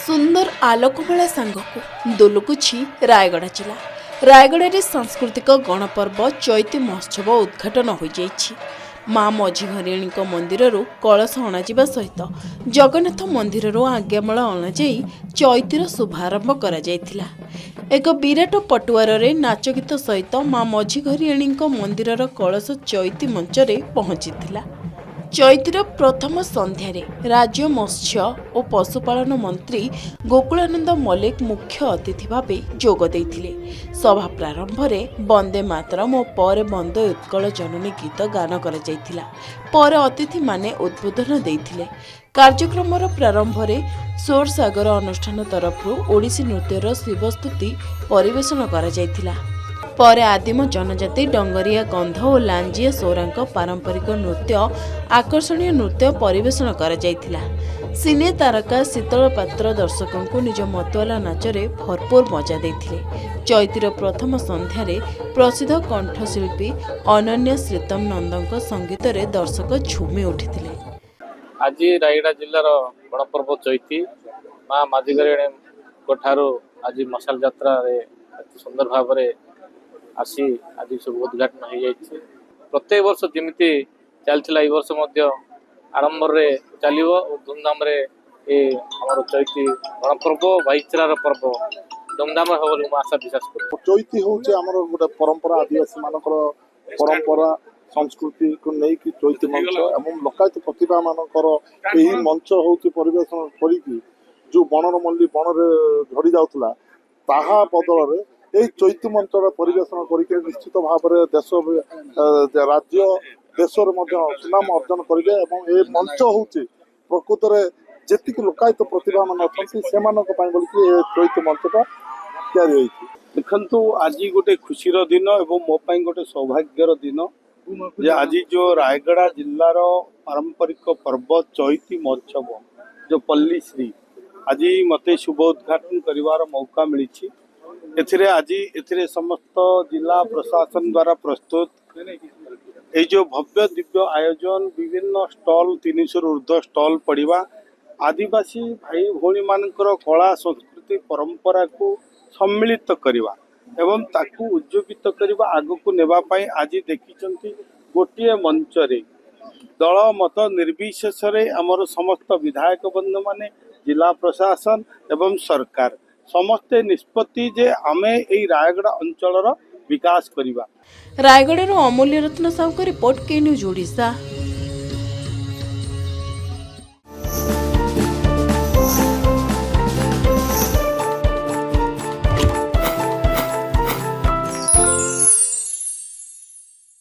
सुंदर आलोकमला सांगक दोलुकुछि रायगड़ा जिला। रायगड़ा रे सांस्कृतिक गणपर्व चैती महोत्सव उद्घाटन हो जाइछि। माँ मझीघरियाणी मंदिर कलश अणाजिबा सहित जगन्नाथ मंदिर आज्ञामाल अणाଯାଇ चैतीर शुभारंभ करा जायथिला। एक विराट पटुआर रे नाच गीत सहित माँ मझीघरियाणी मंदिर कलश चैती मंच रे पहुंचीथिला। चैतीर प्रथम संध्यारे राज्य मत्स्य और पशुपालन मंत्री गोकुलानंद मल्लिक मुख्य अतिथि भावे जोग देइथिले। सभा प्रारंभ में वंदे मातरम और पर वंदे उत्कल जननी गीत गान करा जायथिला। पर अतिथि माने उद्बोधन देइथिले। कार्यक्रम प्रारंभ में सोर सागर अनुष्ठान तरफ ओडिसी नृत्यर शिवस्तुति परिवेषण करा जायथिला। पर आदिम जनजाति डंगरिया गंध और लांजिया सौरांक पारंपरिक नृत्य आकर्षणीय नृत्य परिवेषण करा जायथिला। सिने तारका शीतल पात्र दर्शकों को निज मतवाला नाचरे भरपूर मजा देथिले। चैतीर प्रथम संध्यारे प्रसिद्ध कंठशिल्पी अनन्या श्रीतम नंदक संगीत रे दर्शक झूमी उठिथिले। आज रायगड़ा जिलार गणपर्व चैती माँ माझीघरियाणी कोठारो आज मशाल यात्रा रे सुंदर भाव में आसी आज सब उद्घाटन हो जाए। प्रत्येक वर्ष जमी चलता ए वर्ष आरंभ चलो धूमधाम आम चैती गणपर्व भाईचारार पर्व धूमधाम हो आशा विश्वास कर। चैती हूँ गोटे परंपरा आदिवासी मान परंपरा संस्कृति को लेकिन चैती मंच और लोकायत प्रतिभा मानकर यही मंच हूँ परिवेशन करी जो बनर मल्ली बन झड़ी जाऊला ताहा बदल यही चैती मंच परिवेशन करके निश्चित भाव में देश राज्य देश सुनाम अर्जन करेंगे। ये मंच हूँ प्रकृत में जी लोकायत प्रतिभा मान अच्छा से चैती मंचटा तैयारी देखु आज गोटे खुशीर दिन एवं मो गोटे सौभाग्यर दिन जे आज जो रायगड़ा जिलार पारंपरिक पर्व चैती महोत्सव जो पल्लीश्री आज मते शुभ उद्घाटन करिवार मौका मिली। एथिरे आज एथिरे समस्त जिला प्रशासन द्वारा प्रस्तुत ये जो भव्य दिव्य आयोजन विभिन्न स्टॉल 300 ऊर्ध्व स्टॉल पड़िबा आदिवासी भाई भौणी मानकर कला संस्कृति परंपरा को सम्मिलित करवा एवं ताकू उज्जीवित करवा आगु को नेबा पाई आज देखिचंती गोटे मंच रे दल मत निर्विशेष रे हमर समस्त विधायक बंधु माने जिला प्रशासन एवं सरकार समस्ते निष्पत्ति जे आमे एई रायगड़ा अंचलर विकास करिबा। रायगड़ा अमूल्य रत्न साहू का रिपोर्ट के न्यूज ओडिशा।